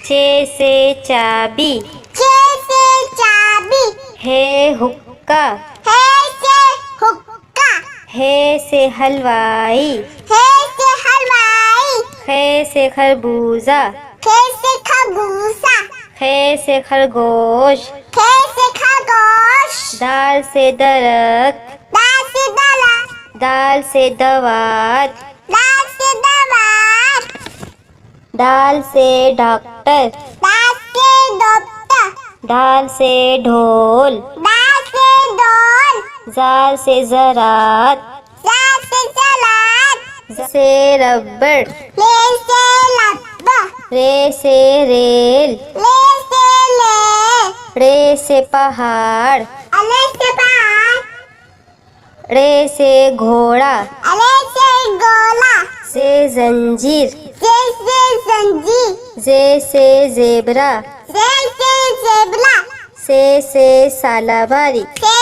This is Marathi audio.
चे से चाबी, चे से चाबी, है हुक्का, है से हुक्का, है से हलवाई, है से हलवाई, खे से खरबूजा, खे से खरबूजा, खे से खरगोश, खे से खरगोश, दाल से दरख्त, दाल से दरख्त, दाल से दवात, दाल से दवात, दाल से डॉक्टर, दाल से डॉक्टर, दाल से ढोल, दाल से ढोल, जाल से ज़रात, जाल से सलाद, ज़ से रबड़, ले से लब्बा, रे से रेल, ले से ले, रे से पहाड़, अले से पहाड़, रे से घोड़ा, अले से गोला, से जंजीर, जे से जंजीर, जे से जेबरा, जे से जेबला, से सालाबारी, से